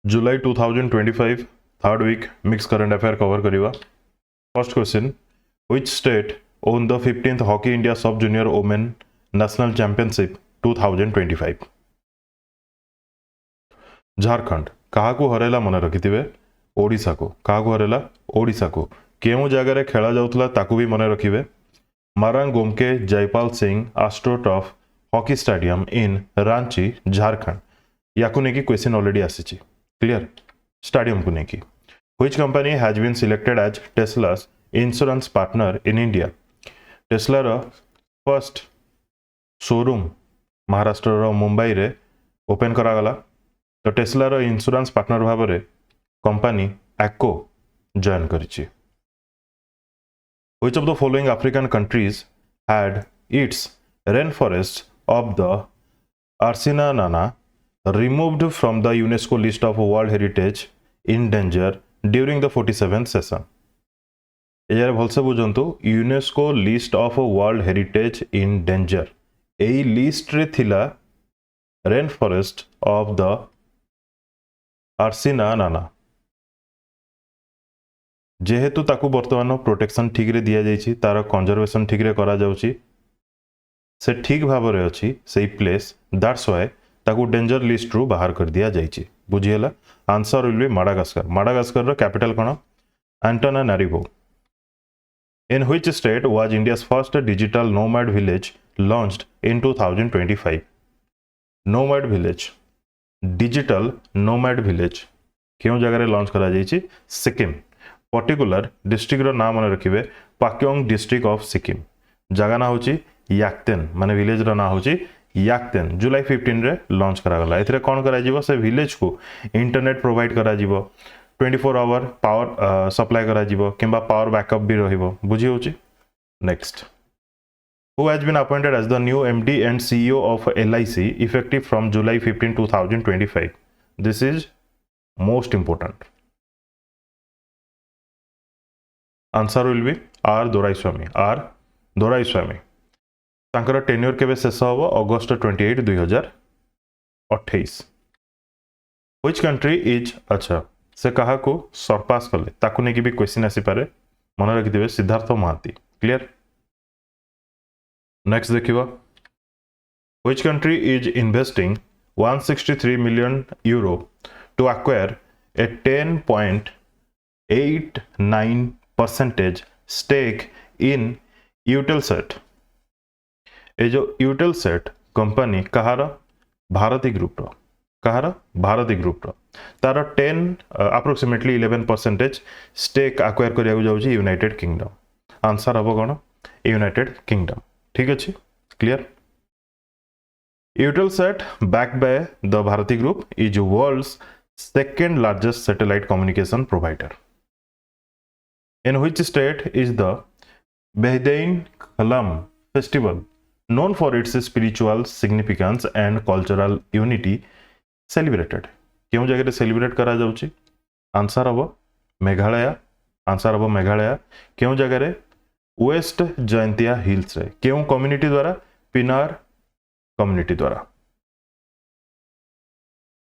जुलाई 2025 third week mix current affair cover करिवा। First question, which state won the 15th hockey India sub junior women national championship 2025? Jharkhand. कहा को हरेला मन रखिथिबे? ओडिशा को। कहा को हरेला? ओडिशा को। केउ जगह रे खेला जाउतला ताकू भी मन रखिबे? Marang Gomke Jaipal Singh astroturf hockey stadium in Ranchi Jharkhand. याकू नेकी क्वेश्चन ऑलरेडी आसीची। क्लियर? स्टेडियम को नेकी। Which company has been selected as Tesla's insurance partner in India? Tesla रो फर्स्ट शोरूम महाराष्ट्र रो मुंबई रे ओपन करा गला। तो टेस्ला रो इंश्योरेंस पार्टनर भाव रे कंपनी एक्को जॉइन करिछि। Which of the following African countries had its rainforests of the Arsenana removed from the UNESCO list of World Heritage in danger during the 47th session? एजारे भलसे बुझंतु, UNESCO list of world heritage in danger एई list रे थिला rain forest of the Atsinanana. जेहेतु ताकू बर्तमान protection ठीक रे दिया जाइछि, तार कंजर्वेशन ठीक रे करा जाउछि, से ठीक भाव रे अछि सेई प्लेस, दैट्स व्हाई ताकू डेंजर लिस्ट रु बाहर कर दिया जाइछि। बुझियला? Answer will be Madagascar. Madagascar रो कैपिटल कोन? Antananarivo. In which state was India's first digital nomad village launched in 2025? Nomad village, digital nomad village क्यों जगह रे लॉन्च करा जाइछि? सिक्किम। पर्टिकुलर डिस्ट्रिक्ट रो नाम मन रखिबे पाक्योंग डिस्ट्रिक्ट ऑफ सिक्किम। जगह ना होछि याक्तेन, माने विलेज रो ना होछि याक्तेन। जुलाई 15 रे लॉन्च करा गला। एथरे कोन करा जिवो? से विलेज को इंटरनेट प्रोवाइड करा जिवो, 24 आवर पावर सप्लाई करा जिवो, किंबा पावर बैकअप भी रहिबो। बुझी होछि? Next, who has been appointed as the new MD and CEO of LIC effective from July 15 2025? This is most important. Answer will be R Doraiswamy. R Doraiswamy. तांकर टेन्योर केबे शेष होबो? अगस्त 28 2028। व्हिच कंट्री इज, अच्छा से कहा को सरपास कले ताकू नेकी भी क्वेश्चन आसी पारे, मन रखि दिबे सिद्धार्थ महांती। क्लियर? नेक्स्ट देखिबा, which country is investing 163 million euro to acquire a 10.89% stake in Eutelsat? ए जो यूटेलसेट कंपनी कहार? भारती ग्रुप रो। कहार? भारती ग्रुप रो। तार 10 11% स्टेक एक्वायर करिया जाउछि यूनाइटेड किंगडम। आंसर हबो कोन? United Kingdom. ठीक अछि? Clear? Eutelsat backed by the Bharti group is world's second largest satellite communication provider. In which state is the Behdienkhlam festival known for its spiritual significance and cultural unity celebrated? क्यों जगह रे celebrate करा जाउछि? Answer हबो Meghalaya. Answer हबो मेघालय। क्यों जगह रे? Waste Jaintia hills रे। क्यों कम्युनिटी द्वारा? पिनार कम्युनिटी द्वारा।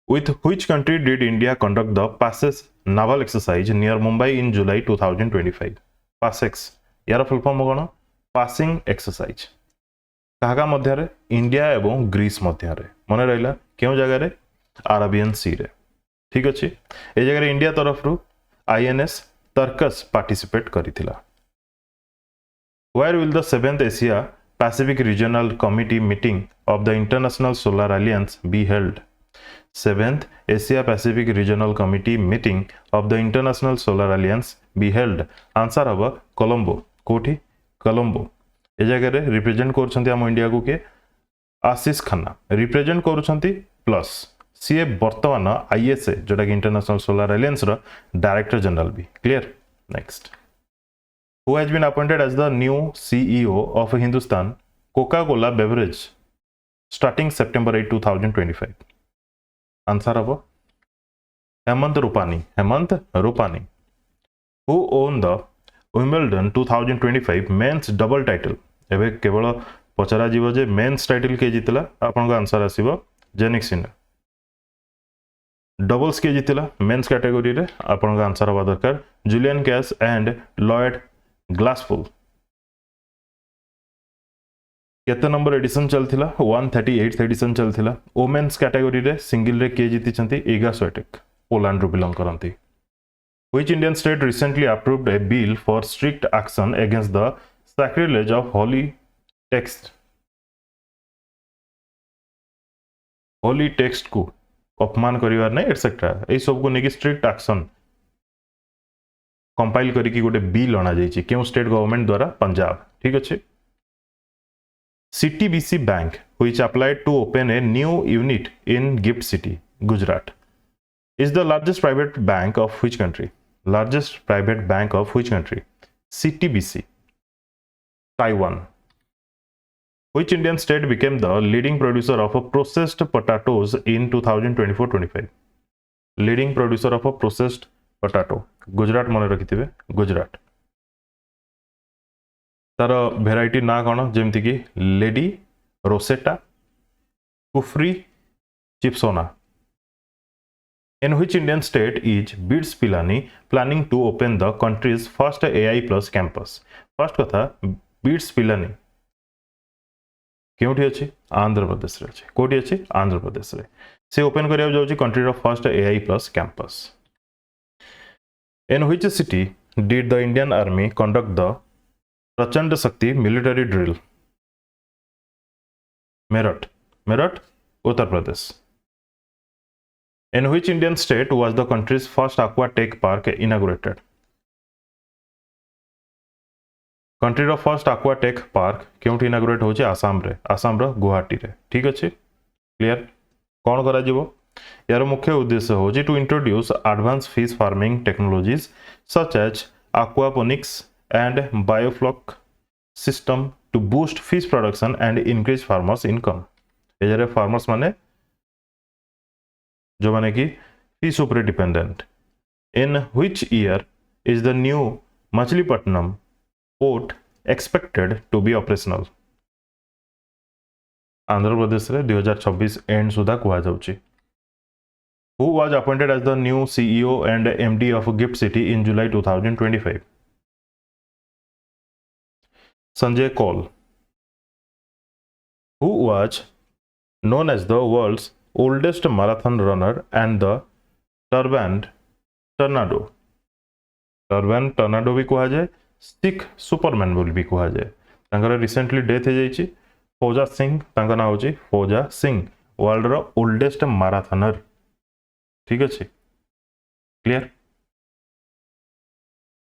With which country did India conduct the PASEX naval exercise near Mumbai in July 2025? PASEX यार फुल फॉर्म कोन? Passing exercise. कहा मध्य रे? इंडिया एवं ग्रीस मध्य रे। मन रहिला? क्यों जगह रे? अरेबियन सी रे। ठीक अछि? ए जगह रे इंडिया तरफ रु आईएनएस तर्कस पार्टिसिपेट करिथिला। Where will the 7th Asia Pacific Regional Committee meeting of the International Solar Alliance be held? 7th Asia Pacific Regional Committee meeting of the International Solar Alliance be held? Answer हबो कोलंबो। कोठी? कोलंबो। ए जगह रे represent करछंती हम India को के Ashish Khanna represent करछंती, plus सी वर्तमान आईएसए जोटा कि इंटरनेशनल सोलर अलायंस रो डायरेक्टर जनरल भी। Clear? Next, who has been appointed as the new CEO of Hindustan Coca Cola beverage starting September 8 2025? Answer हबो Hemant Rupani. Hemant Rupani. Who won the Wimbledon 2025 men's double title? एबे केवल पचरा जीव जे मेंस टाइटल के जितला, आपन को आंसर आसीबो जेनिक सिन्नर। डबल्स किए जीतिला मेन्स कैटेगोरी रे आपन आंसर हवा दरकार Julian Cash and Lloyd Glasspool केते नंबर एडिशन चलथिला 138th एडिशन चलथिला वोमेन्स कैटेगरी रे सिंगल रे किए जीतिछंती इगा स्विटेक पोलैंड रो बिलोंग करंती Which Indian state recently approved a bill for strict action against the sacrilege of holy text? Holi text को अपमान करिवार नै एटसेट्रा ए सब को नेकी स्ट्रिक्ट एक्शन कंपाइल करी कि गोटे बिल अना जाइछि केउ स्टेट गवर्नमेंट द्वारा पंजाब ठीक अछि CTBC Bank which applied to open a new unit in Gift City Gujarat is the largest private bank of which country? Largest private bank of which country? CTBC Taiwan. Which Indian state became the leading producer of processed potatoes in 2024-25? Leading producer of processed potato. Gujarat मन रखिथिबे गुजरात. तार variety ना कौन जमती कि lady Rosetta Kufri Chipsona in which Indian state is BITS Pilani planning to open the country's first AI plus campus first कथा BITS Pilani क्योंठी अछि आंध्र प्रदेश रे अछि कोठी अछि आंध्र प्रदेश रे से ओपन करिया जाउछि कंट्री रो first AI plus campus in which city did the Indian army conduct the प्रचंड शक्ति military drill Meerut Meerut Uttar Pradesh in which Indian state was the country's first aqua tech park inaugurated country रो फर्स्ट aqua tech park क्योंठी inaugurate होछि आसाम रो गुवाहाटी रे ठीक अछि clear कोन करा जिवो यार मुख्य उद्देश्य होछि to introduce advance fish farming technologies such as aquaponics and biofloc system to boost fish production and increase farmers income एजरे फार्मर्स माने जो माने कि फिश ऊपर dependent in which year is the new Machilipatnam port expected to be operational Andhra Pradesh रे 2026 and सुधा कुआ जाउची who was appointed as the new CEO and MD of Gift City in July 2025 Sanjay Kaul, who was known as the world's oldest marathon runner and the Turban Tornado. Turban Tornado भी कहा जाए Sikh Superman बोल भी कहा जाए तांकर recently death हो जाइछि फौजा सिंह तांका नाम होछि फौजा सिंह वर्ल्ड रो ओल्डेस्ट मैराथनर ठीक अछि क्लियर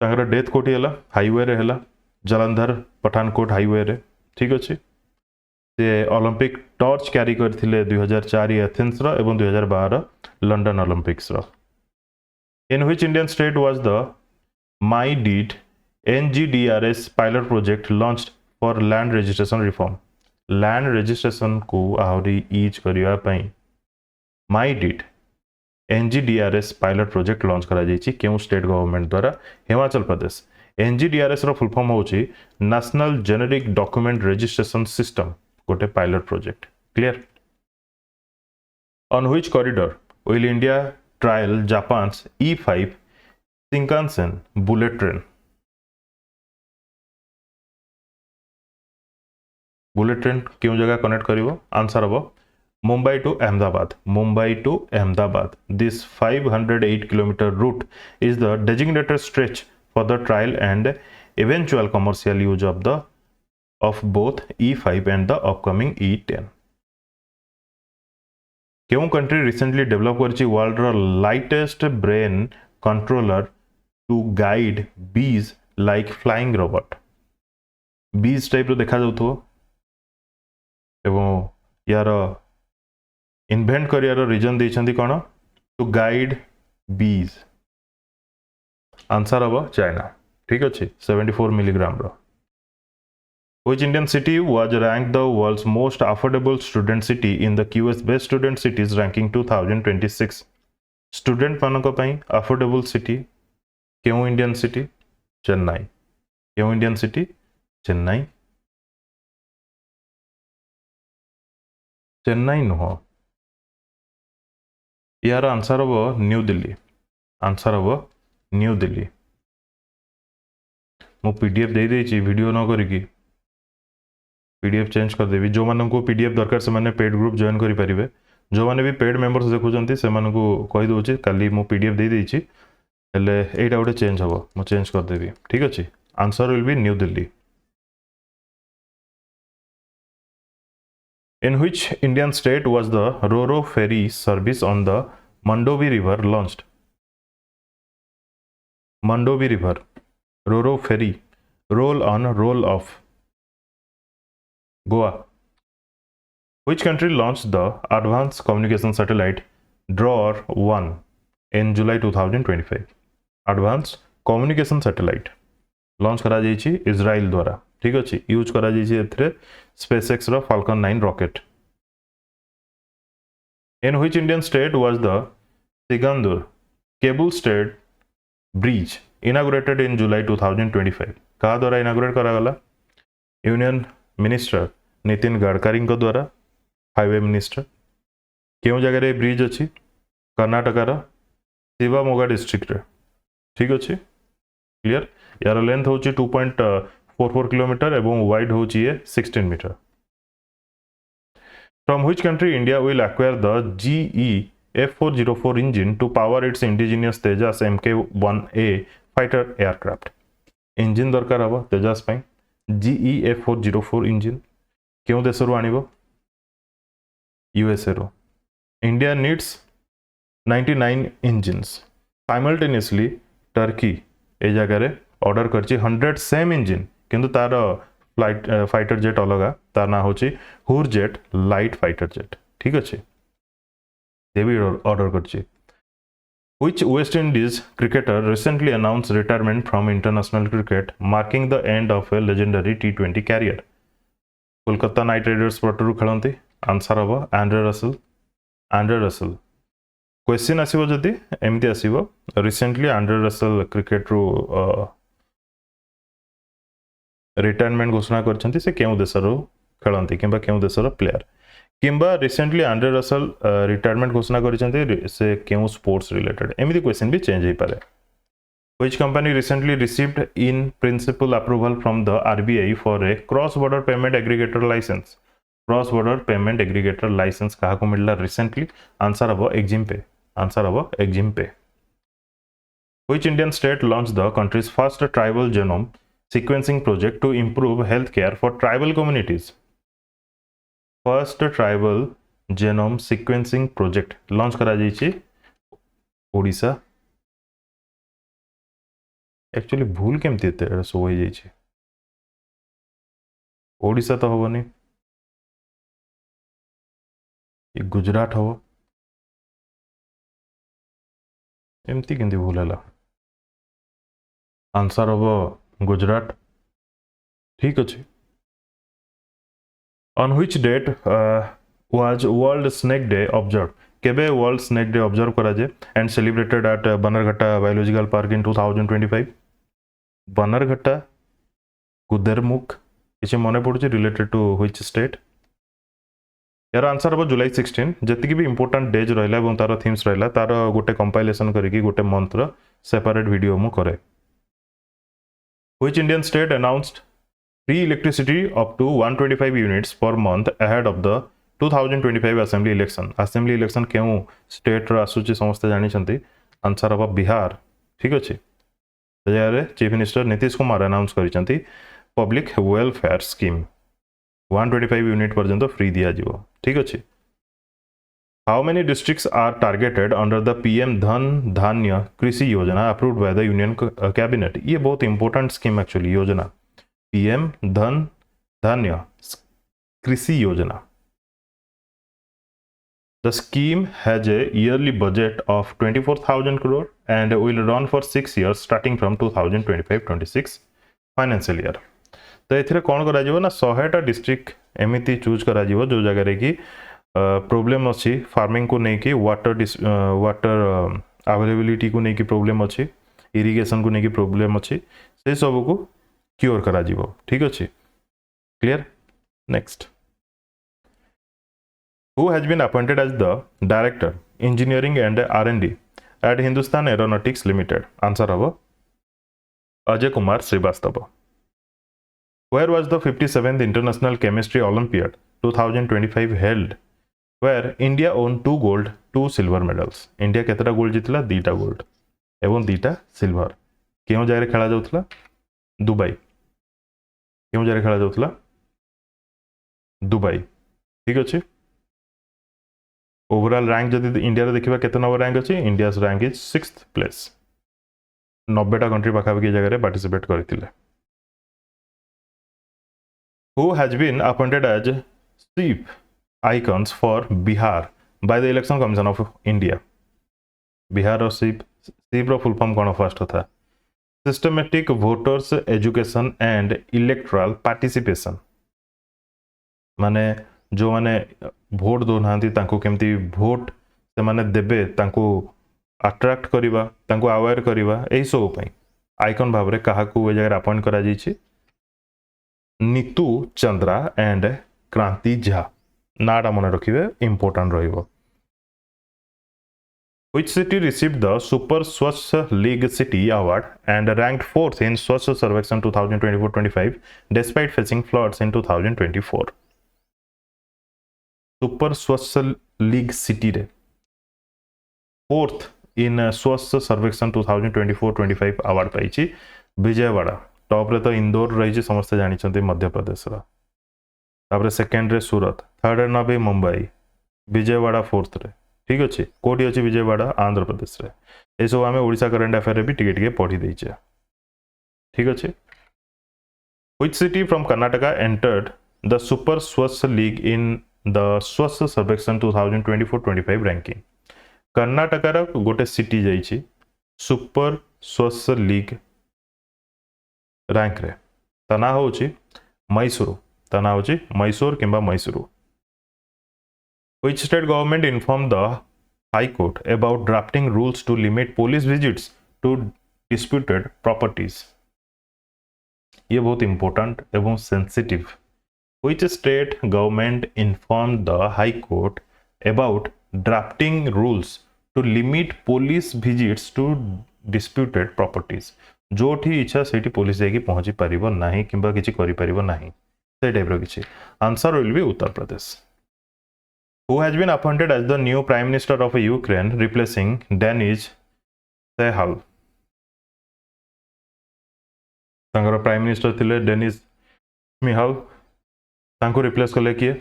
तांकर डेथ कोठी हला हाईवे रे हला जलंधर पठानकोट हाईवे रे ठीक अछि से ओलंपिक टॉर्च कैरी करथिले 2004 एथेंस रो एवं 2012 लंडन ओलंपिक्स रो in which Indian state was the my deed NGDRS pilot project launched for land registration reform land registration को आहुरी ईज करिया पई my deed NGDRS pilot project launch करा जाइछि केउ स्टेट गवर्नमेंट द्वारा हिमाचल प्रदेश NGDRS रो फुल फॉर्म होछि national generic document registration system गोटे pilot project clear on which corridor will India trial Japan's E5 Shinkansen bullet train bullet train क्यों जगह connect करिवो answer हबो Mumbai to Ahmedabad. Mumbai to Ahmedabad. This 508 kilometer route is the designated stretch for the trial and eventual commercial use of both E5 and the upcoming E10. क्यों country recently develop करछि world रो lightest brain controller to guide bees like flying robot bees type रो देखा जाउथो एवं यार invent करियार reason देइछंती कोन टू गाइड बीज आंसर हबो चाइना ठीक अछि 74 मिलीग्राम रो Which Indian city was ranked the world's most affordable student city in the QS Best Student Cities ranking 2026 student मानक पई अफोर्डेबल सिटी केउ इंडियन सिटी चेन्नई केउ इंडियन सिटी चेन्नई चेन्नई नुह यार आंसर हम न्यू दिल्ली, आंसर हम न्यू दिल्ली। मु पीडीएफ दे देछि वीडियो न करिकी पीडीएफ चेंज कर देबी। जो मानन को पीडीएफ दरकार से माने पेड ग्रुप जॉइन करि परिबे। जो माने भी पेड मेंबर्स देखुचंती से मानन को कहि दोछि काली मु पीडीएफ दे देछि हेले एटा गोटे चेंज हबो, मु चेंज कर देबी। ठीक अछि, answer will B new Delhi. In which Indian state was the Ro-Ro ferry service on the Mandovi River launched? Mandovi River, Ro-Ro ferry, roll on, roll off. Goa. Which country launched the Advanced Communication Satellite Drawer-1 in July 2025? Advanced Communication Satellite launch करा जाइछि Israel द्वारा। ठीक अछि, use करा जाइछि एथरे SpaceX रो Falcon 9 rocket. In which Indian state was the Sigandur cable stayed bridge inaugurated in July 2025? कहा द्वारा इनागुरेट करा गला? यूनियन मिनिस्टर नितिन गडकरी को द्वारा, हाईवे मिनिस्टर। क्यों जगह रे ब्रिज अछि? कर्नाटकार शिवमोगा डिस्ट्रिक्ट रे। ठीक अछि, क्लियर। यार लेंथ होची 2.44 किलोमीटर एवं वाइड होची 16 metre. From which country India will acquire the GE F404 engine to power its indigenous Tejas Mk1A fighter aircraft? Engine दरकार हबो तेजस ପାଇଁ GE F404 इंजिन क्यों देश रो आनिबो? USA रो। India needs 99 engines simultaneously। Turkey ए जगह रे ऑर्डर करछि 100 सेम इंजिन, किंतु तार फ्लाइट फाइटर जेट अलगा, तार ना होछि हुरजेट लाइट फाइटर जेट। ठीक अछि, ये भी ऑर्डर करछि। Which West Indies cricketer recently announced retirement from international cricket, marking the end of a legendary T20 career? Kolkata knight riders पटरु खेलंती, आंसर हबो Andre Russell. Andre Russell question आसीबो जदी एमती आसीबो, रिसेंटली एंड्रे रसल क्रिकेट रो retirement घोषणा करछंती, से केउ देशरो खेलंती किंबा केउ देशरो प्लेयर, किंबा रिसेंटली एंड्रे रसल रिटायरमेंट घोषणा करछंती से केउ स्पोर्ट्स रिलेटेड। एमिति क्वेश्चन भी चेंज हे पारे। Which company recently received in principle approval from the RBI for a cross border payment aggregator license? Cross border payment aggregator license कहा को मिलला recently? आंसर हबो Exim Pay। आंसर हबो Exim Pay। Which Indian state launched the country's first tribal genome sequencing project to improve healthcare for tribal communities? First tribal genome sequencing project launch करा जाइछि Odisha. Actually भूल केमती एते सो हो जाइछि, ओडिशा तो हबो नहीं, ये गुजरात हबो। एमती केमती भूल हला? आंसर हबो गुजरात। ठीक अछि। On which date was World Snake Day observed? केबे वर्ल्ड स्नेक डे ऑब्जर्व करा जे and celebrated at Bannerghatta biological park in 2025? Bannerghatta, Kudremukh किसी मन पड़ुछि रिलेटेड टू व्हिच स्टेट? यार आंसर हम जुलाई 16। जति भी इंपोर्टेंट डेज रहिला एवं तार थीम्स रहिला तार गोटे कंपाइलेशन करिकी गोटे मंत्र सेपरेट वीडियो मु करे। Which Indian state announced free electricity up to 125 units per month ahead of the 2025 assembly election? assembly election केउ स्टेट रो आसुची समस्त जानि छंती, आंसर हम बिहार। ठीक अछि, तयारे chief minister Nitish Kumar announce करि छंती पब्लिक वेलफेयर स्कीम 125 यूनिट पर्यंत फ्री दिया जीवो। ठीक अछि। How many districts are targeted under the PM Dhan Dhaanya Krishi Yojana approved by the union cabinet? ये बहुत इंपोर्टेंट स्कीम एक्चुअली योजना, पीएम धन धान्य कृषि योजना। The scheme has a yearly budget of 24,000 crore and will run for 6 years starting from 2025-26 financial year. तो एथिरे कोन करा जिवो ना 100टा district एमिति चूज करा जिवो जो जगह रे की प्रॉब्लम अछि फार्मिंग को नै की वाटर अवेलेबिलिटी को नै की प्रॉब्लम अछि, इरिगेशन को नै की प्रॉब्लम अछि, से सब को क्योर करा जीवो। ठीक अछि, clear. Next, who has been appointed as the director engineering and R&D at Hindustan Aeronautics Limited? Answer हम Ajay Kumar Srivastava. Where was the 57th International Chemistry Olympiad 2025 held? Where India won 2 gold, 2 silver medals. India केतटा gold जीतला? 2टा gold एवं 2टा silver. केउ जाय रे खेला जाउतला? दुबई. केउ जाय रे खेला जाउतला? दुबई. ठीक अछि. ओवरऑल रैंक जदि इंडिया रे देखिबा केते नंबर रैंक अछि? India's rank is 6th place. 90टा कंट्री पाखापाखि जगह रे पार्टिसिपेट करथिले. Who has been appointed as chief icons for Bihar by the Election Commission of India? Bihar और chief रो full form कौन फर्स्ट था? Systematic Voters Education and Electoral Participation. माने जो माने भोट दो नांती तांको केमती भोट से माने देबे तांको अट्रैक्ट करिवा तांको अवेयर करिवा एई सब पई आइकन भाबरे काहाकू ए जगह अपॉइंट करा जाईछि? नीतू चंद्रा एंड क्रांति झा. नाटा मन रखिबे इंपोर्टेंट रहिबो. Which city received the Super Swachh League City Award and ranked 4th in Swachh सर्वेक्षण 2024-25 despite facing floods in 2024? Super Swachh League City रे 4th in Swachh सर्वेक्षण 2024-25 अवार्ड पाइछि विजयवाड़ा. टॉप रे तो इंदौर रही समस्त जानी मध्य प्रदेश तापर सेकेंड रे सूरत, थर्ड रे नबी मुंबई, विजयवाड़ा फोर्थ रे. ठीक अच्छे. कोटी अच्छी विजयवाड़ा आंध्र प्रदेश रे. ये सब आम ओडिशा करेन्ट अफेयर रे भी टिके टिके पढ़ी देइछे. ठीक अच्छे. Which city from Karnataka entered the super स्वच्छ लीग इन द स्वच्छ सर्वेक्षण 2024-25 रैंकिंग? कर्नाटका रा गोटे सिटी जाइछि सुपर स्वच्छ लीग रैंक रे. तना होची मैसूर. तना होची मैसूर किंबा Mysore. Which state government informed the High Court about drafting rules to limit police visits to disputed properties? ये बहुत important एवं sensitive. Which state government informed the High Court about drafting rules to limit police visits to disputed properties? जोठी इच्छा सेठी police जाकी पहुंची पारिबो नाही किंबा किछि करि पारिबो नाही से टाइप रो किछि. Answer will B Uttar Pradesh. Who has been appointed as the new Prime Minister of Ukraine replacing Denis Shmyhal? तांकर प्राइम मिनिस्टर थिले डेनिस श्माइहल. तांको रिप्लेस कले किए?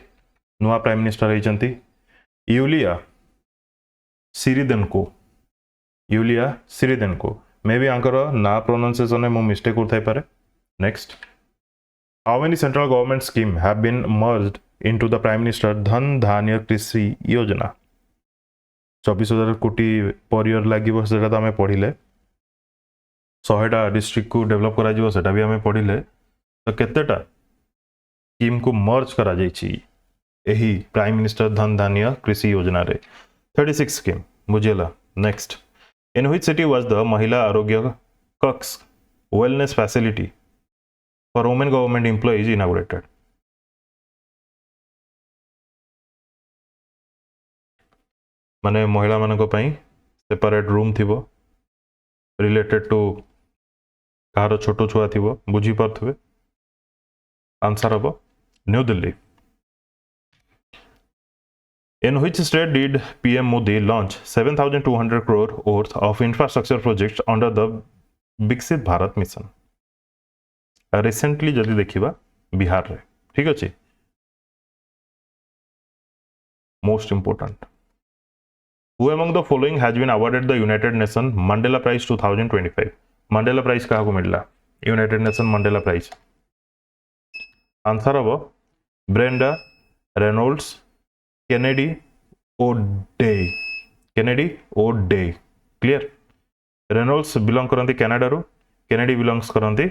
नुआ प्राइम मिनिस्टर होइचंती Yulia Svyrydenko. Yulia Svyrydenko. Maybe आंकर ना प्रोनाउंसिएशन में मो मिस्टेक उठाई पारे. Next. How many central government scheme have been merged into the Prime Minister धन धान्य कृषि योजना? 24,000 कोटी पर ईयर लागिबो सेटा तो हमें पढ़िले. 100टा डिस्ट्रिक्ट को डेवलप करा जिवो सेटा भी हमें पढ़िले. तो केतेटा स्कीम को मर्ज करा जाइछि एही प्राइम मिनिस्टर धन धान्य कृषि योजना रे? 36 स्कीम. बुझेला. Next. In which city was the Mahila Arogya Kaksh wellness facility for women government employees inaugurated? माने महिला मानक पई सेपरेट रूम थिबो रिलेटेड टू कार छोटो छुआ थिबो. बुझी पारथबे. आंसर हबो New Delhi. In which state did PM Modi launch 7,200 crore worth of infrastructure projects under the Viksit Bharat mission? Recently जदि देखिबा बिहार रे. ठीक अछि. Most important. Who among the following has been awarded the United Nations Mandela Prize 2025? Mandela Prize कहा को मिलला? United Nations Mandela Prize. Answer हबो Brenda Reynolds Kennedy Odede. Kennedy Odede. Clear. Reynolds belong करंती कनाडा रो. Kennedy belongs करंती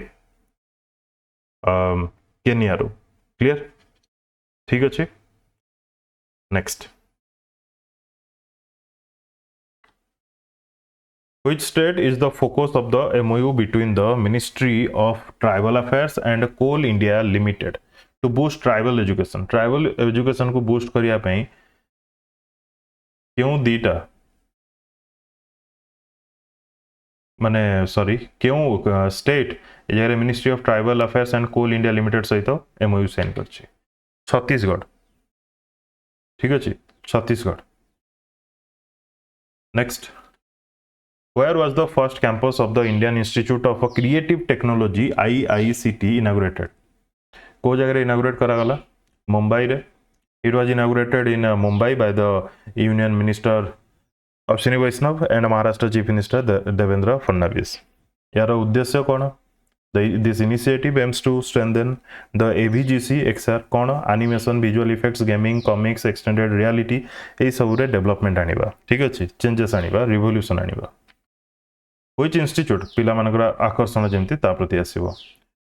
Kenya रो. Clear. ठीक अछि. Next. Which state is the focus of the MOU between the Ministry of Tribal Affairs and Coal India Limited to boost tribal education? Tribal education को boost करिया पई क्यों दीटा माने सॉरी क्यों स्टेट ए जगह ministry of tribal affairs and Coal India Limited सहित MOU sign करछि छत्तीसगढ़ ठीक अछि Chhattisgarh next Where was the first campus of the Indian Institute of Creative Technology IICT inaugurated? को जगह इनागुरेट करागला मुंबई रे it was inaugurated in Mumbai by the Union Minister Ashwini Vaishnav and Maharashtra Chief Minister Devendra Fadnavis. यार उद्देश्य कौन This initiative aims to strengthen the AVGC XR कौन animation visual effects gaming comics extended reality ए सब रे development आनिबा ठीक अछि changes आनिबा revolution आनिबा Which institute पिला मानकर आकर्षण जेमती ता प्रति आसीबो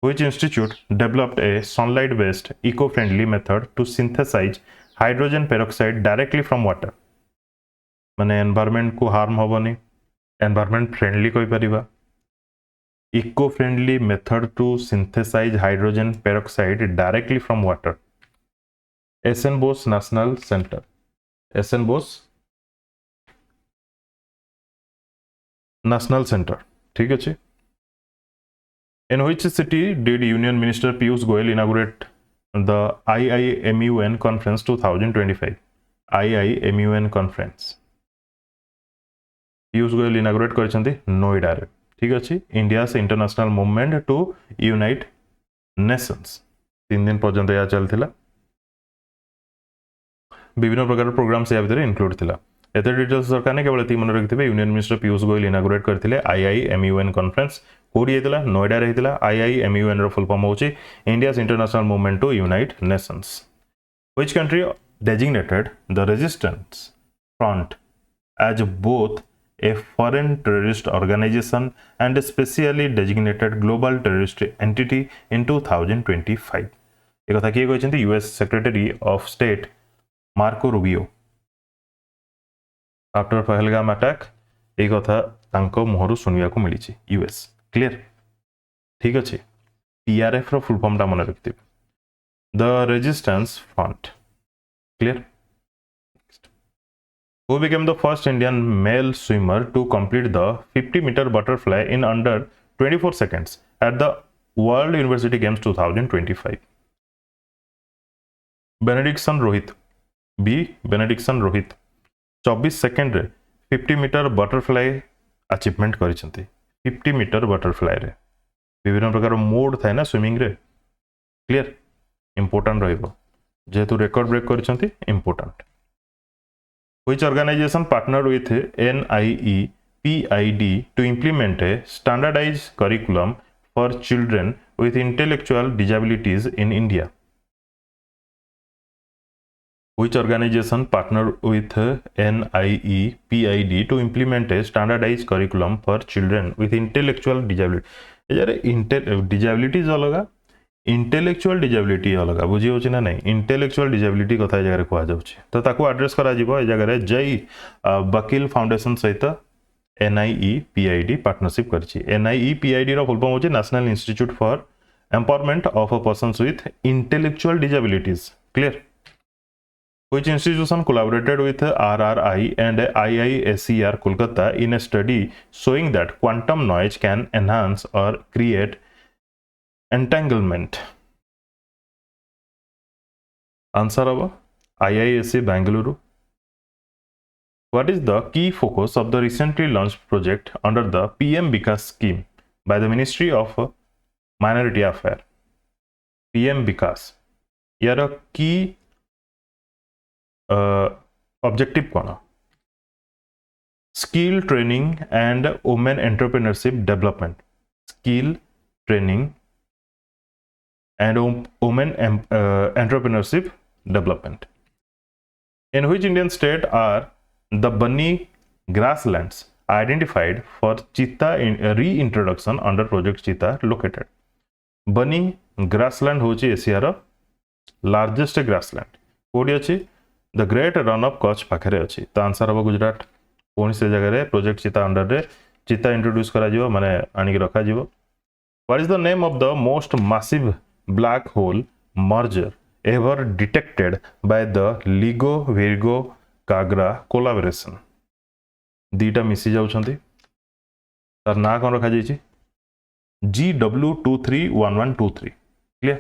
Which institute developed a sunlight based eco friendly method to synthesize hydrogen peroxide directly from water माने एनवायरनमेंट को हार्म होबनी एनवायरनमेंट फ्रेंडली कोइ परिबा eco friendly method to synthesize hydrogen peroxide directly from water SN Bose National Center SN Bose National Center ठीक अछि In which city did Union Minister Piyush Goyal inaugurate the IIMUN Conference 2025 IIMUN Conference Piyush Goyal inaugurate करछंती Noida रे ठीक अछि India's international movement to unite nations 3 दिन पर्यंत या चलथिला विभिन्न प्रकार प्रोग्राम्स या भीतर इंक्लूड थिला एते डिटेल्स सरकार ने केवल 3 मन रखिथिबे union minister Piyush Goyal inaugurate करथिले आईआईएमयूएन कॉन्फ्रेंस कोडी हेतिला नोएडा रे हेतिला आईआईएमयूएन रो फुल फॉर्म होची India's international movement to unite nations which country designated the resistance front as both a foreign terrorist organization and a specially designated global terrorist entity in 2025 एक कथा किए कहते US secretary of state Marco Rubio after Pahalgam attack एक कथा तांको मुहरु सुनिया को मिली US clear ठीक अच्छे पीआरएफ रो फुल फॉर्म टा मन रखिथिबे the resistance front clear Who became the first Indian male swimmer to complete the 50-meter butterfly in under 24 seconds at the World University Games 2025? Benediction Rohit. B. Benediction Rohit. 24 second रे 50 metre butterfly achievement करिसंती 50 metre butterfly रे विभिन्न प्रकार mode थाए ना swimming रे clear important रहइबो जेतु रिकॉर्ड ब्रेक करिसंती important Which organization partnered with NIEPID to implement a standardized curriculum for children with intellectual disabilities in India? Which organization partnered with NIEPID to implement a standardized curriculum for children with intellectual disability? Disabilities अलगा intellectual disability अलग बुझी होची ना नहीं intellectual disability कथा जगह कहा जाउची तो ताको एड्रेस करा जिवो ए जगह रे जय वकील फाउंडेशन सहित NIEPID पार्टनरशिप करची NIEPID रो फुल फॉर्म होची national institute for empowerment of persons with intellectual disabilities clear Which institution collaborated with RRI and IISER Kolkata in a study showing that quantum noise can enhance or create entanglement? Answer of IISc Bangalore. What is the key focus of the recently launched project under the PM Vikas scheme by the Ministry of Minority Affairs? PM Vikas. यार key objective कौन skill training and women entrepreneurship development skill training and women entrepreneurship development in which Indian state are the bunny grasslands identified for cheetah reintroduction under project cheetah located bunny grassland होची Asia रो largest grassland कोडी अछि the great run of Kutch पाखरे अछि तो answer हम गुजरात कोन से जगह रे प्रोजेक्ट चीता अंडर रे चीता इंट्रोड्यूस करा जिवो माने आनी के रखा जिवो what is the name of the most massive black hole merger ever detected by the LIGO Virgo KAGRA collaboration data मिसी जाउछंती तार ना कौन रखा जाइए GW231123 clear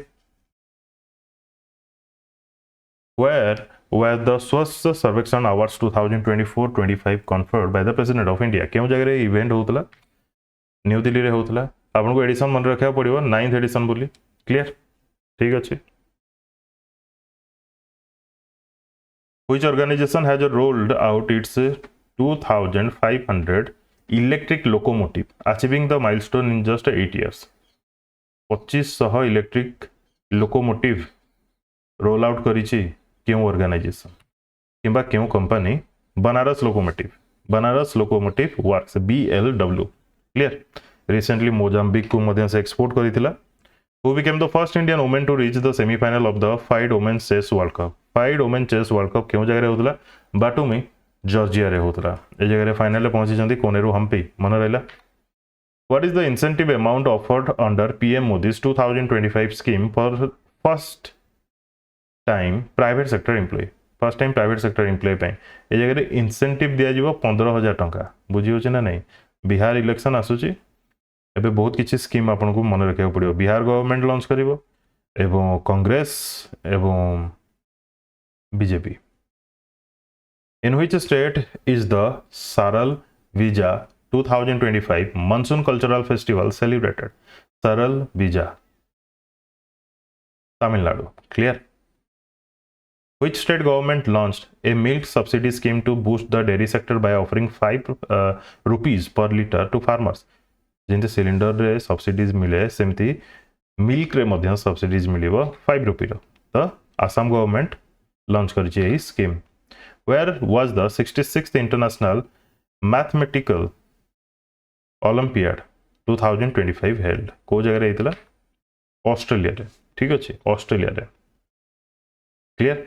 where were the Swachh Sarvekshan Awards 2024-25 conferred by the President of India क्यों जगह event होता न्यू दिल्ली रे होता आपको एडिशन मन रखा पड़ो 9th एडिशन बोली क्लियर ठीक अच्छे which organization has rolled out its 2500 electric locomotive achieving the milestone in just 8 years 2500 electric locomotive roll out करिछि क्यों ऑर्गेनाइजेशन किंबा क्यों company Banaras locomotive works BLW clear recently Mozambique को मध्य से एक्सपोर्ट करिथिला who became the first Indian woman to reach the semi-final of the Fied Women's Chess World Cup Fied Women's Chess World Cup क्यों जगह होतला बाटुमी Georgia रे होतला ए जगह फाइनल रे पहुंची जंदी कोनेरु हम्पी मन रहला What is the incentive amount offered under PM Modi's 2025 scheme for first time private sector employee पे ए जगह इंसेंटिव दिया जीवो 15,000 टंका बुझी होचे ना नहीं बिहार इलेक्शन आसुची एबे बहुत किछि स्कीम आपन को मन रखिया पड़ियो बिहार गवर्नमेंट लॉन्च करिवो एवं कांग्रेस एवं BJP In which state is the Saral Vija 2025 Monsoon Cultural Festival celebrated? Saral Vija, Tamil Nadu. Clear? Which state government launched a milk subsidy scheme to boost the dairy sector by offering 5 rupees per liter to farmers? जिनते cylinder रे subsidies मिले सेमती milk रे मध्य subsidies मिलिबो 5 रुपी रो तो Assam government launch करछि एही scheme Where was the 66th International Mathematical Olympiad 2025 held? को जगह रही ऑस्ट्रेलिया रे ठीक अच्छे ऑस्ट्रेलिया रे क्लियर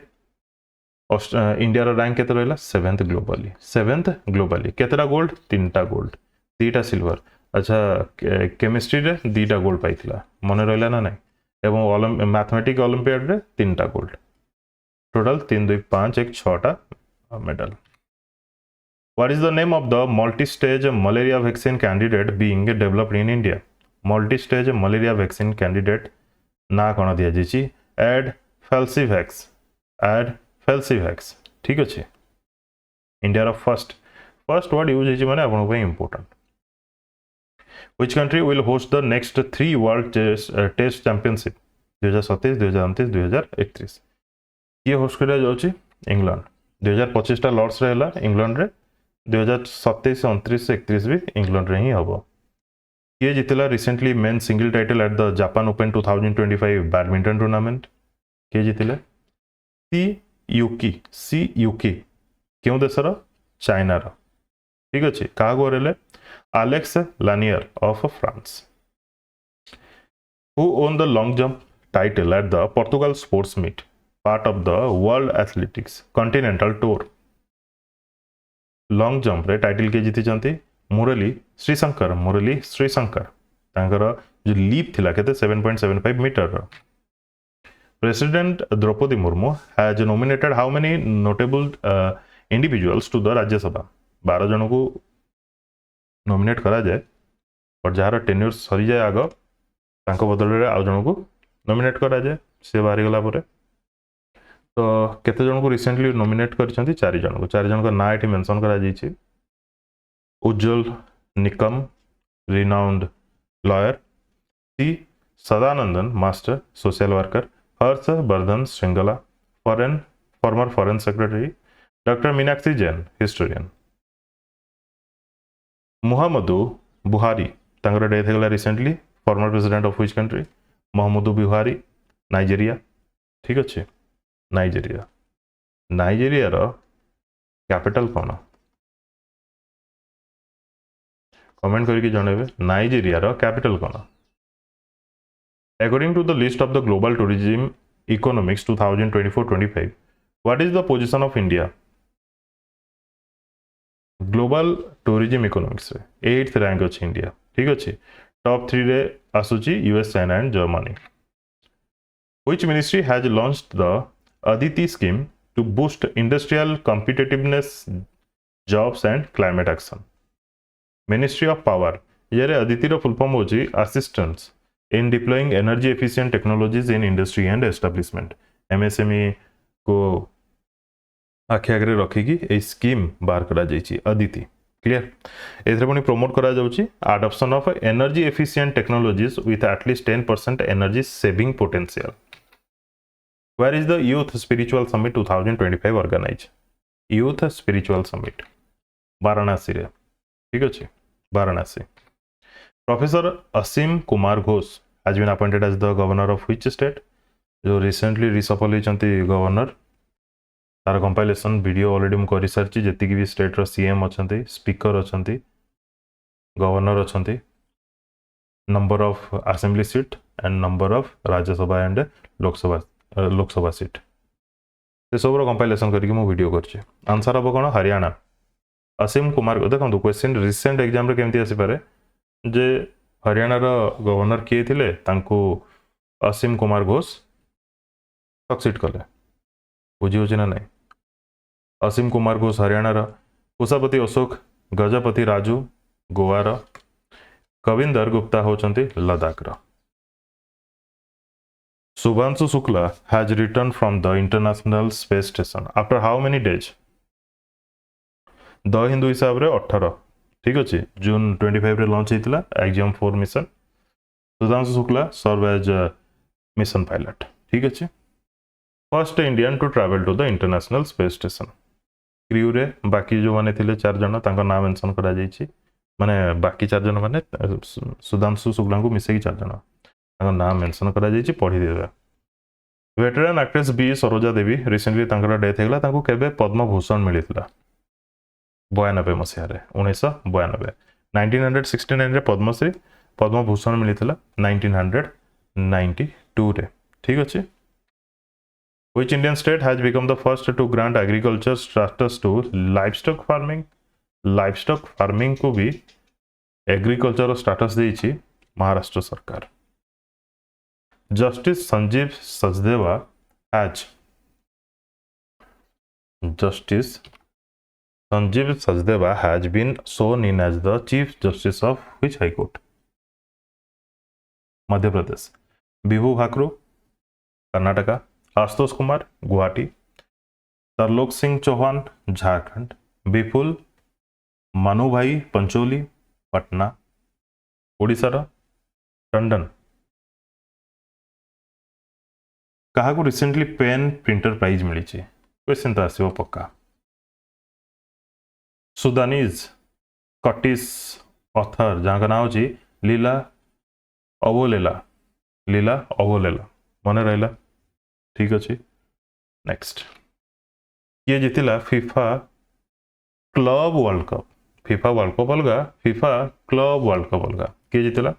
इंडिया रैंक केते रहला 7th ग्लोबली केतेटा गोल्ड 3टा गोल्ड 2टा सिल्वर अच्छा केमिस्ट्री रे 2टा गोल्ड पाइथिला मन रहला ना नहीं एवं मैथमेटिक ओलंपियाड रे 3टा गोल्ड टोटल 3 2 5 1 6टा medal. What is the name of the multi-stage malaria vaccine candidate being developed in India? Multi-stage malaria vaccine candidate ना कौन दिया जी Ad Falsivax ठीक अच्छे इंडिया फर्स्ट वर्ड यूज है माने आपन पे important Which country will host the next 3 World Test Championship 2027 2029 2031 ये होस्ट करा जाउची इंग्लैंड 2025 टा लॉर्ड्स रहला इंग्लैंड रे 2027 29 31 भी इंग्लैंड रे ही हबो ये जितला recently men single title at the Japan open 2025 badminton tournament के जितले सी यूकी क्यों देशर चाइना रो ठीक अच्छे क्या गोरेले Alex Lanier of France who won the long jump title at the Portugal sports meet part of the World Athletics Continental Tour long jump रे title के जीति चंती मुरली श्रीशंकर तांकर जो लीप थिला केते 7.75 मीटर रो president Droupadi Murmu has nominated how many notable individuals to the Rajya Sabha 12 जन को नॉमिनेट करा जाए और जार टेन्योर सरी जाए आग तांको बदल रे आ जन को नॉमिनेट करा जाए से बाहरी गला परे तो केते जन को रिसेंटली नॉमिनेट कर 4 जन का ना ये मेंशन करा जाइए Ujjwal Nikam renowned lawyer C Sadanandan master social worker Harsh Vardhan Shringla former foreign secretary doctor Meenakshi Jain historian Muhammadu Buhari तांकर डेथ होगला recently former president of which country Muhammadu Buhari Nigeria ठीक अच्छे नाइजेरिया रो कैपिटल कौन कमेंट करके जनइबे नाइजेरिया रो कैपिटल कौन according to the list of the global tourism economics 2024-25 what is the position of India global tourism economics रे 8th rank अछि इंडिया ठीक अछि टॉप 3 रे आसुची US China and Germany which ministry has launched the Aditi scheme to boost industrial competitiveness, jobs and climate action. Ministry of Power यार अदितिर full form होची assistance in deploying energy efficient technologies in industry and establishment MSME को आखि आगे रखिकी ए scheme बाहर करा जाइछि Aditi clear एथरे पुनी promote करा जाउछि adoption of energy efficient technologies with at least 10% energy saving potential where is the youth spiritual summit 2025 organize youth spiritual summit Varanasi रे ठीक अछि Varanasi professor Asim Kumar Ghosh has been appointed as the governor of which state जो recently reshuffle होइचंती governor तार compilation video already मु करि सारची जति कि भी स्टेट रो सीएम अछंती स्पीकर अछंती गवर्नर अछंती number of assembly seat and number of Rajya Sabha and Lok Sabha seat से सब रो कंपाइलेशन करिक मु वीडियो करची आंसर अब कोन हरियाणा असीम कुमार देखंतु क्वेश्चन रिसेंट एग्जाम रे केमती आसी पारे जे हरियाणा रो गवर्नर किए थिले तांको असीम कुमार घोष सक्सीड कले बुझी होची ना नहीं असीम कुमार घोष हरियाणा कुशापति अशोक गजपति राजू गोवार कविंदर गुप्ता होचंती Ladakh Shubhanshu Shukla has return from the international space station after how many days the Hindu हिसाब रे 18 ठीक अच्छे जून 25 रे लॉन्च होता Axiom 4 mission Shubhanshu Shukla serve as mission pilot ठीक अच्छे first Indian to travel to the international space station crew रे बाकी जो माने थिले 4 जन तांका नाम मेंशन करा जायछि माने बाकी 4 जन माने सुधांशु शुक्ला को मिसे 4 जन तांका नाम मेंशन करा जायछि पढ़ी देबा वेटरन एक्ट्रेस बी सरोजा देवी रिसेंटली तांकर डेथ हेगला तांको केबे पद्म भूषण मिलितला 92 मसीह 1992 1969 रे पद्मश्री पद्म भूषण मिलितला 1992 रे ठीक अछि Which Indian state has become the first to grant agriculture status to livestock farming? Livestock farming को भी agriculture status देइछि महाराष्ट्र सरकार Justice Sanjeev Sachdeva has been sworn in as the Chief Justice of which High Court? Madhya Pradesh Bibhu भाकरू Karnataka Ashutosh Kumar Guwahati Tarlok Singh Chauhan Jharkhand विपुल मनुभाई पंचोली पटना ओडिशार टंडन क्या recently pen printer prize मिली question तो आसो पक्का सुदानीज Scottish author जहाँ का नाम होची लीला अवोलेला मन रहा ठीक अच्छे नेक्स्ट ये जीतिला FIFA club world cup FIFA world cup अलग फीफा क्लब वर्ल्ड कप अलग किए जीतिला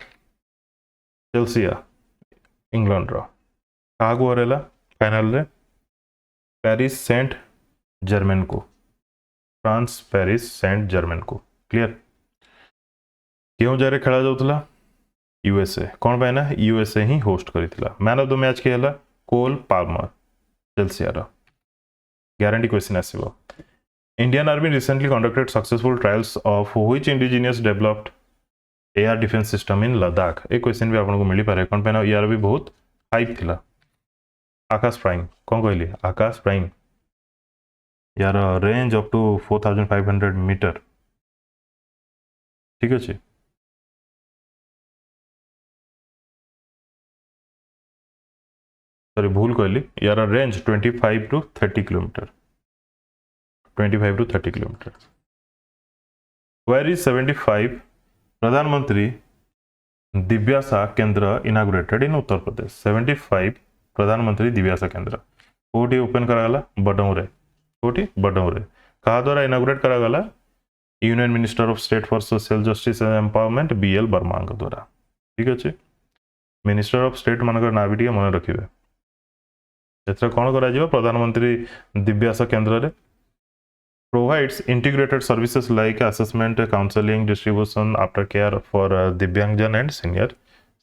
चेल्सिया इंग्लैंड क्या हरला फाइनल रे पेरिस सेंट जर्मन को फ्रांस पेरिस सेंट जर्मन को क्लियर क्यों जारे खेला जाउतला यूएसए कौन पाए ना यूएसए ही होस्ट करितला मैन ऑफ द मैच के हला कोल पाल्मर चेल्सियार गारंटी क्वेश्चन आसीबो Indian army recently conducted successful trials of which indigenous developed air defence system in Ladakh A question भी आपको मिली पारे कौन पे यार भी बहुत हाइप थिला आकाश प्राइम कौन कहली आकाश प्राइम यार रेंज अप टू 4500 मीटर ठीक अच्छे सॉरी भूल कहली यार range 25 to 30 kilometre 25 to 30 kilometre where is 75 प्रधानमंत्री दिव्यासा केंद्र इनागुरेटेड इन उत्तर प्रदेश 75 प्रधानमंत्री दिव्यासा केंद्र कोटी ओपन करागला बडौरे कोटी बडौरे कहा द्वारा इनागुरेट करागला union minister of state for social justice and empowerment BL Verma द्वारा ठीक अच्छे मिनिस्टर ऑफ स्टेट मानकर ना भी मन रखिए एथरा कौन करा प्रधानमंत्री दिव्यास केंद्र रे provides integrated services like assessment, counseling, distribution, aftercare for दिव्यांगजन and senior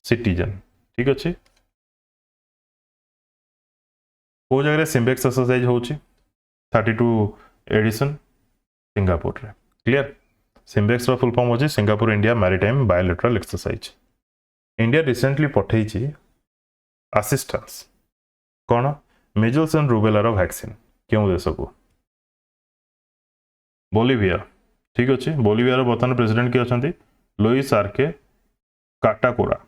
citizen ठीक अच्छे को जगह सिम्बेक्स एक्सरसाइज होची 32 एडिशन सिंगापुर रे क्लियर सिम्बेक्स फुल फॉर्म होची Singapore India maritime bilateral exercise. India recently पठेइची असिस्टेंस कौन मेजल्स एंड रूबेलार वैक्सीन क्यों देश को बोलिविया। ठीक अच्छे बोलिवियार बर्तमान प्रेसिडेंट किए अच्छा Louis आर्के काटाकुरा।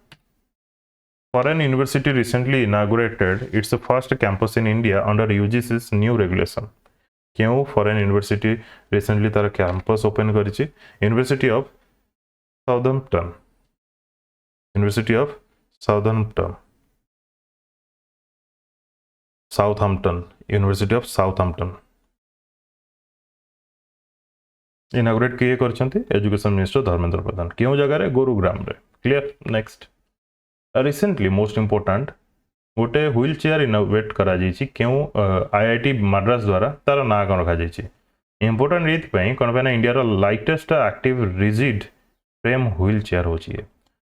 Foreign university recently inaugurated its first campus in India under UGC's new regulation। क्यों फॉरेन यूनिवर्सिटी रिसेंटली तार कैंपस ओपन करिछि university of Southampton. University of Southampton university of Southampton inaugurate किए करछंती एजुकेशन मिनिस्टर धर्मेंद्र प्रधान। क्यों जगह रे गुरुग्राम रे। Clear. Next recently most important गोटे व्हील चेयर इनोवेट करा जाइछि क्यों आईआईटी मद्रास द्वारा तार ना कौन रखा जाइछि इंपोर्टाट ये कौन पे India lightest active rigid frame wheel chair होची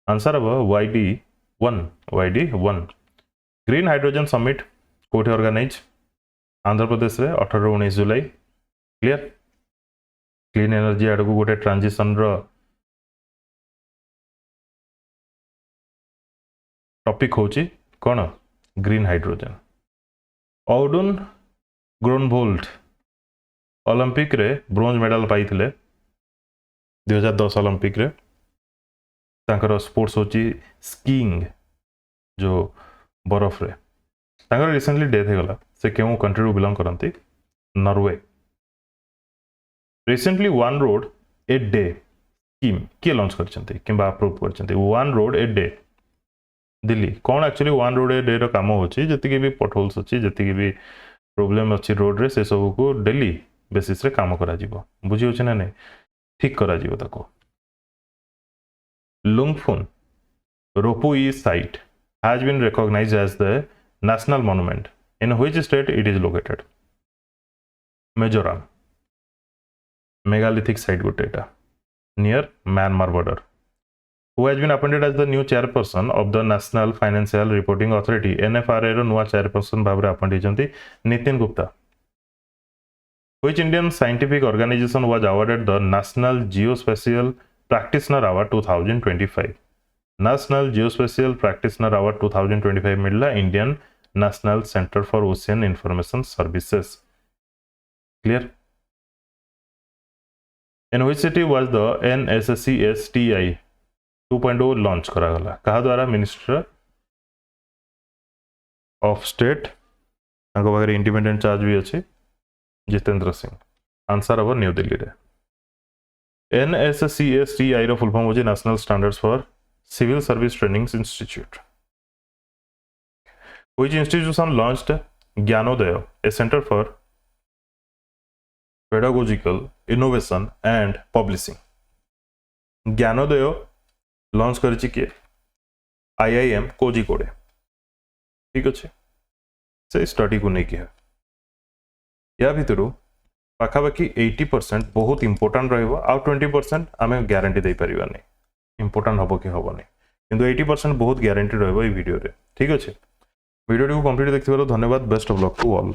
आंसर हम YD1 ग्रीन हाइड्रोजन समिट कोठे ऑर्गेनाइज आंध्र प्रदेश रे 18-19 जुलाई। क्लियर। क्लीन एनर्जी आड़ को गोटे ट्रांजिशन टॉपिक होची कौन ग्रीन हाइड्रोजन। औडुन ग्रोनभोल्ट ओलंपिक रे ब्रोंज मेडल पाइथिले 2010 ओलंपिक रे। तांकर स्पोर्ट्स होची स्कीइंग जो बरफ रे। तांकर रिसेंटली डेथ हो गला से क्यों कंट्री रू बिलोंग करंती Norway. Recently one road a day scheme किए लॉन्च करछंती किंबा अप्रूव करछंती one road a day Delhi कौन actually one road a day रो काम होची जति भी पटहोल्स अच्छी जति भी प्रॉब्लम अच्छी रोड रे से सब को डेली बेसिस रे काम करा जीवो बुझी होची ना नहीं ठीक करा जीवो ताको। Lungphun Ropui site has been recognised as the national monument in which state it is located. Mizoram megalithic site गोटेटा near Myanmar border. Who has been appointed as the new chairperson of the National Financial Reporting Authority NFRA रो नुआ chairperson भाव रे appoint होचंती Nitin Gupta. Which Indian scientific organization was awarded the National Geospatial Practitioner Award 2025? National Geospatial Practitioner Award 2025 मिलला Indian national centre for ocean information services. Clear. In which city was the NSCSTI 2.0 launch करा गला कहा द्वारा minister of state तांको पाखरे independent charge भी अच्छे Jitendra Singh. Answer हम न्यू दिल्ली रे। NSCSTI रो फुल फॉर्म होची national standards for civil service training institute. Which institution launched Gyanodaya a centre for pedagogical innovation and publishing. Gyanodaya launch करिछि किए IIM कोझिकोड। ठीक अच्छे से स्टडी को नहीं या भितर पाखापाखि 80% बहुत इंपोर्टाट रहिबो आउ 20% आमे ग्यारंटी दे परिबा नहीं इंपोर्टाट हबो कि हबो नहीं किंतु 80% बहुत ग्यारंटी रहिबो ए वीडियो रे। ठीक अच्छे वीडियो को कंप्लीट देखिबार धन्यवाद। Best of luck to all.